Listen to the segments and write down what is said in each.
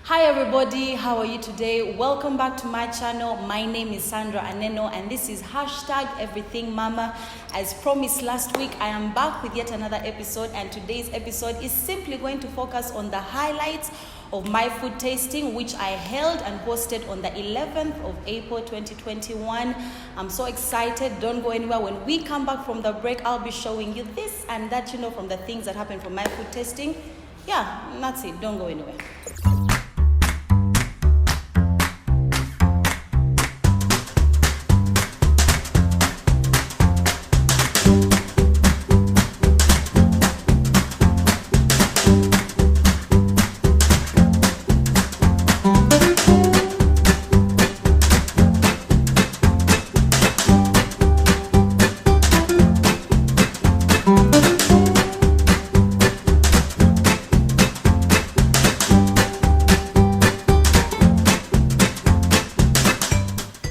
Hi everybody, how are you today? Welcome back to my channel. My name is Sandra Aneno and this is #everythingmama. As promised last week, I am back with yet another episode, and today's episode is simply going to focus on the highlights of my food tasting, which I held and hosted on the 11th of April 2021. I'm so excited. Don't go anywhere. When we come back from the break, I'll be showing you this and that, from the things that happened from my food tasting. Yeah, that's it. Don't go anywhere.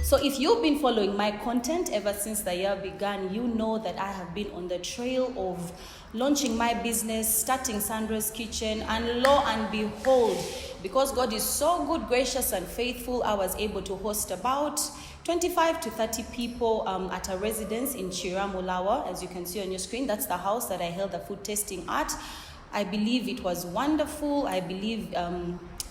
So if you've been following my content ever since the year began, you know that I have been on the trail of launching my business, starting Sandra's Kitchen, and lo and behold, because God is so good, gracious, and faithful, I was able to host about 25 to 30 people at a residence in Chiramulawa. As you can see on your screen, that's the house that I held the food tasting at. I believe it was wonderful. I believe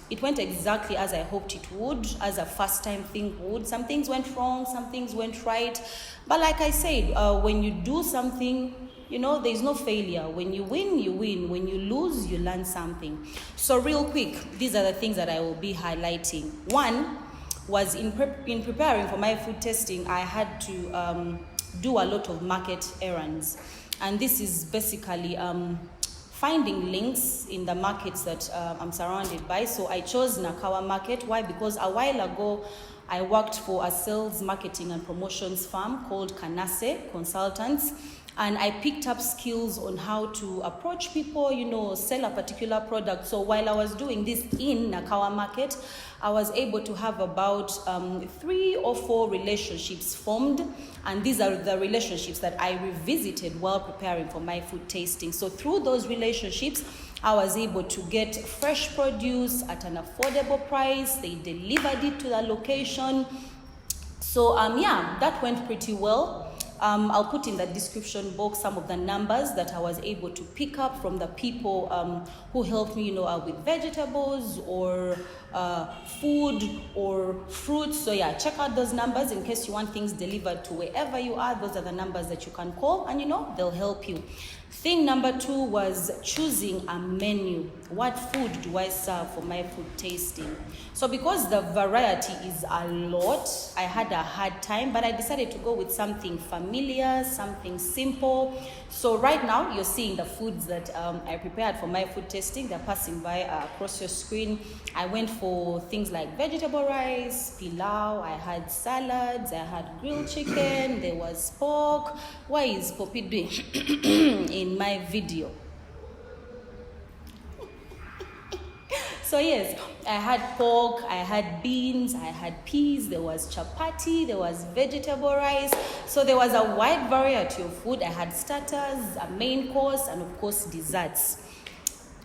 it went exactly as I hoped it would, as a first-time thing would. Some things went wrong, some things went right. But like I said, when you do something, there's no failure. When you win, you win. When you lose, you learn something. So real quick, these are the things that I will be highlighting. One was in preparing for my food tasting, I had to do a lot of market errands. And this is basically finding links in the markets that I'm surrounded by. So I chose Nakawa Market. Why? Because a while ago, I worked for a sales, marketing, and promotions firm called Kanase Consultants. And I picked up skills on how to approach people, sell a particular product. So while I was doing this in Nakawa Market, I was able to have about 3 or 4 relationships formed. And these are the relationships that I revisited while preparing for my food tasting. So through those relationships, I was able to get fresh produce at an affordable price. They delivered it to the location. So that went pretty well. I'll put in the description box some of the numbers that I was able to pick up from the people who helped me, with vegetables or food or fruits. So check out those numbers in case you want things delivered to wherever you are. Those are the numbers that you can call, and they'll help you. Thing number 2 was choosing a menu. What food do I serve for my food tasting? So because the variety is a lot, I had a hard time, but I decided to go with something familiar, something simple. So right now, you're seeing the foods that I prepared for my food tasting. They're passing by across your screen. I went for things like vegetable rice, pilau, I had salads, I had grilled chicken, there was pork. Why is Poppy doing in my video? So yes, I had pork, I had beans, I had peas, there was chapati, there was vegetable rice. So there was a wide variety of food. I had starters, a main course, and of course desserts.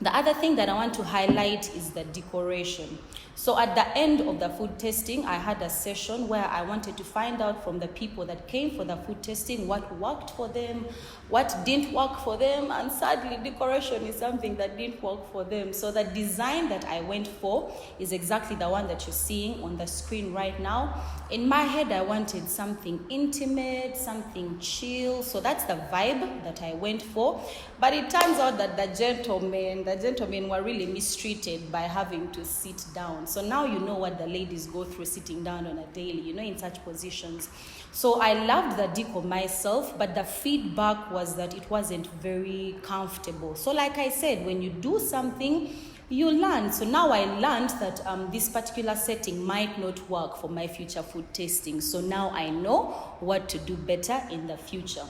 The other thing that I want to highlight is the decoration. So at the end of the food tasting, I had a session where I wanted to find out from the people that came for the food tasting what worked for them, what didn't work for them, and sadly, decoration is something that didn't work for them. So the design that I went for is exactly the one that you're seeing on the screen right now. In my head, I wanted something intimate, something chill. So that's the vibe that I went for. But it turns out that the gentlemen were really mistreated by having to sit down. So now you know what the ladies go through sitting down on a daily, in such positions. So I loved the decor myself, but the feedback was that it wasn't very comfortable. So like I said, when you do something, you learn. So now I learned that this particular setting might not work for my future food tasting. So now I know what to do better in the future.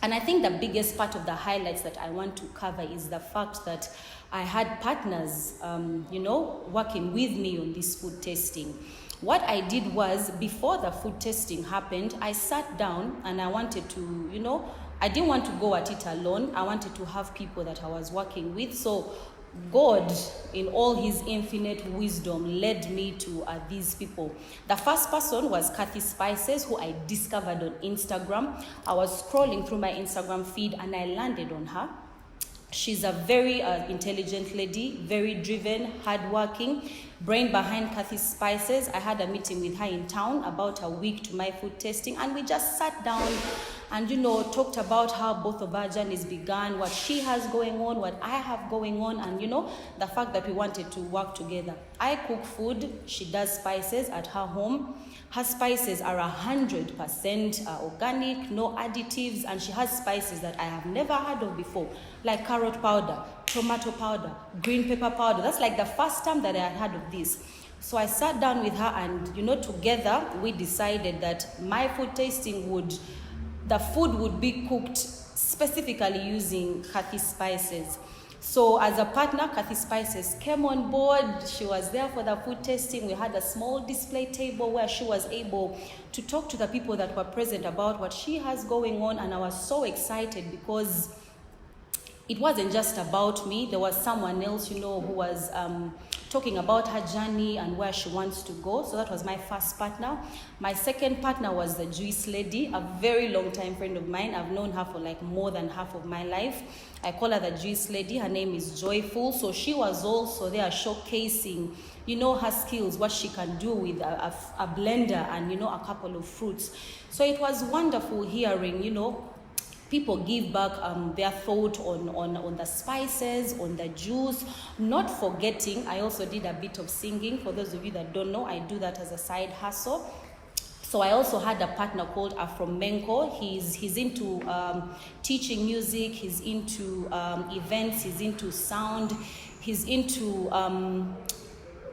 And I think the biggest part of the highlights that I want to cover is the fact that I had partners, working with me on this food tasting. What I did was, before the food tasting happened, I sat down and I wanted to, I didn't want to go at it alone. I wanted to have people that I was working with. So God, in all his infinite wisdom, led me to these people. The first person was Kathy Spices, who I discovered on Instagram. I was scrolling through my Instagram feed and I landed on her. She's a very intelligent lady, very driven, hardworking, brain behind Kathy Spices. I had a meeting with her in town about a week to my food testing, and we just sat down and, talked about how both of our journeys began, what she has going on, what I have going on, and, the fact that we wanted to work together. I cook food, she does spices at her home. Her spices are 100% organic, no additives, and she has spices that I have never heard of before, like carrot powder, tomato powder, green pepper powder. That's like the first time that I had heard of this. So I sat down with her and, together we decided that my food tasting the food would be cooked specifically using Kathy Spices. So as a partner, Kathy Spices came on board. She was there for the food tasting. We had a small display table where she was able to talk to the people that were present about what she has going on. And I was so excited because it wasn't just about me. There was someone else, who was talking about her journey and where she wants to go. So that was my first partner. My second partner was the juice lady, a very long time friend of mine. I've known her for like more than half of my life. I call her the juice lady. Her name is Joyful. So she was also there showcasing, her skills, what she can do with a blender and, a couple of fruits. So it was wonderful hearing, people give back their thought on the spices, on the juice, not forgetting, I also did a bit of singing. For those of you that don't know, I do that as a side hustle. So I also had a partner called Afromenko. He's into teaching music, he's into events, he's into sound, he's into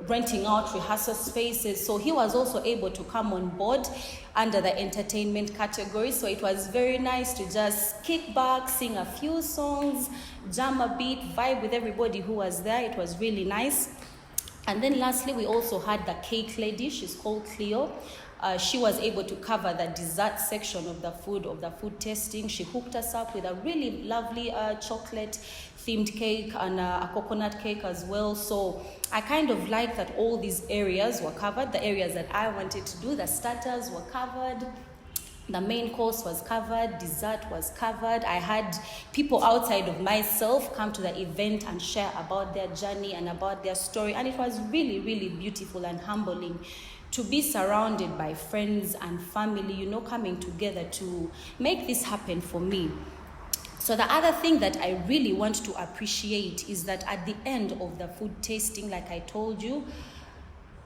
renting out rehearsal spaces. So he was also able to come on board under the entertainment category. So it was very nice to just kick back, sing a few songs, jam a bit, vibe with everybody who was there. It was really nice. And then lastly, we also had the cake lady. She's called Cleo. She was able to cover the dessert section of the food tasting. She hooked us up with a really lovely chocolate themed cake and a coconut cake as well. So I kind of like that all these areas were covered. The areas that I wanted to do, the starters were covered, the main course was covered, dessert was covered. I had people outside of myself come to the event and share about their journey and about their story. And it was really, really beautiful and humbling to be surrounded by friends and family, coming together to make this happen for me. So the other thing that I really want to appreciate is that at the end of the food tasting, like I told you,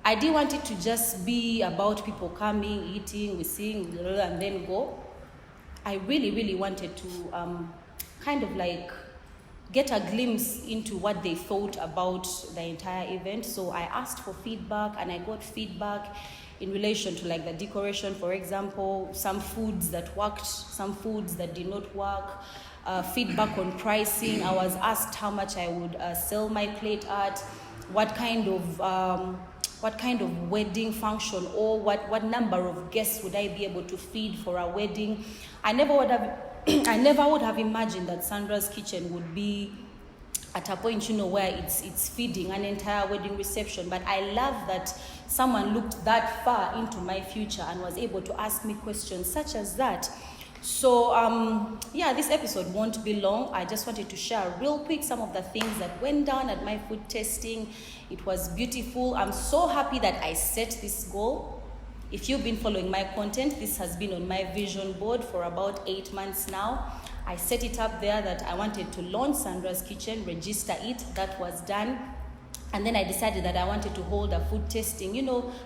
I didn't want it to just be about people coming, eating, we sing, and then go. I really, really wanted to kind of like get a glimpse into what they thought about the entire event. So I asked for feedback and I got feedback in relation to like the decoration, for example, some foods that worked, some foods that did not work, feedback on pricing. I was asked how much I would sell my plate at, what kind of wedding function or what number of guests would I be able to feed for a wedding. I never would have imagined that Sandra's Kitchen would be at a point, where it's feeding an entire wedding reception. But I love that someone looked that far into my future and was able to ask me questions such as that. So, this episode won't be long. I just wanted to share real quick some of the things that went down at my food tasting. It was beautiful. I'm so happy that I set this goal. If you've been following my content, this has been on my vision board for about 8 months now. I set it up there that I wanted to launch Sandra's Kitchen, register it. That was done. And then I decided that I wanted to hold a food tasting,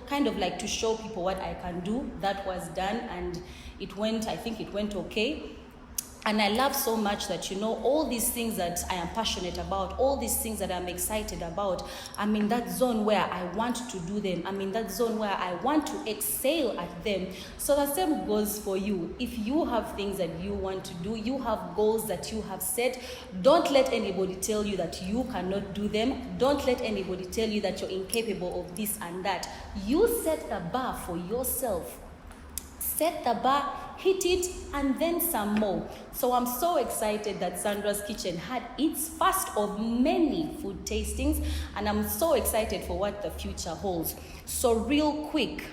kind of like to show people what I can do. That was done, and I think it went okay. And I love so much that, all these things that I am passionate about, all these things that I'm excited about, I'm in that zone where I want to do them. I'm in that zone where I want to excel at them. So the same goes for you. If you have things that you want to do, you have goals that you have set, don't let anybody tell you that you cannot do them. Don't let anybody tell you that you're incapable of this and that. You set the bar for yourself. set the bar, hit it, and then some more. So I'm so excited that Sandra's Kitchen had its first of many food tastings, and I'm so excited for what the future holds. So real quick,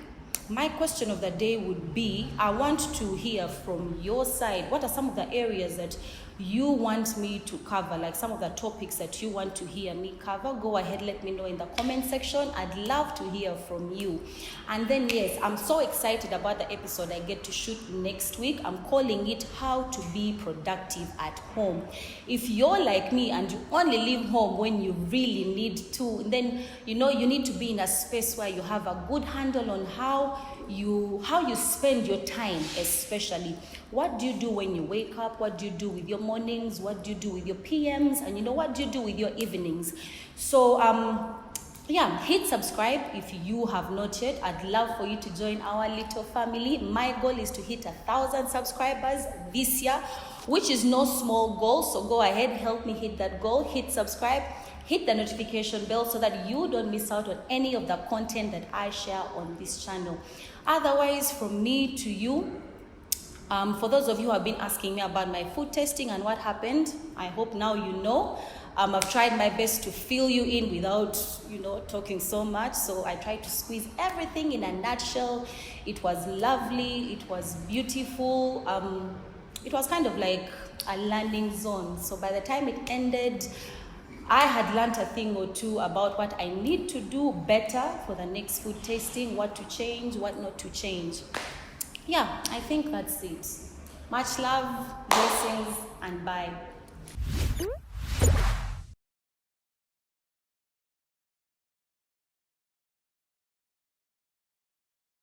my question of the day would be, I want to hear from your side. What are some of the areas that you want me to cover, like some of the topics that you want to hear me cover? Go ahead, let me know in the comment section. I'd love to hear from you. And then yes, I'm so excited about the episode I get to shoot next week. I'm calling it How to Be Productive at Home. If you're like me and you only leave home when you really need to, then you need to be in a space where you have a good handle on how you spend your time. Especially, what do you do when you wake up? What do you do with your mornings? What do you do with your PMs? And what do you do with your evenings? So hit subscribe if you have not yet. I'd love for you to join our little family. My goal is to hit 1,000 subscribers this year, which is no small goal. So go ahead, help me hit that goal. Hit subscribe, hit the notification bell so that you don't miss out on any of the content that I share on this channel. Otherwise, from me to you, for those of you who have been asking me about my food testing and what happened, I hope now you know. I've tried my best to fill you in without, talking so much. So I tried to squeeze everything in a nutshell. It was lovely. It was beautiful. It was kind of like a landing zone. So by the time it ended, I had learned a thing or two about what I need to do better for the next food tasting, what to change, what not to change. Yeah, I think that's it. Much love, blessings, and bye.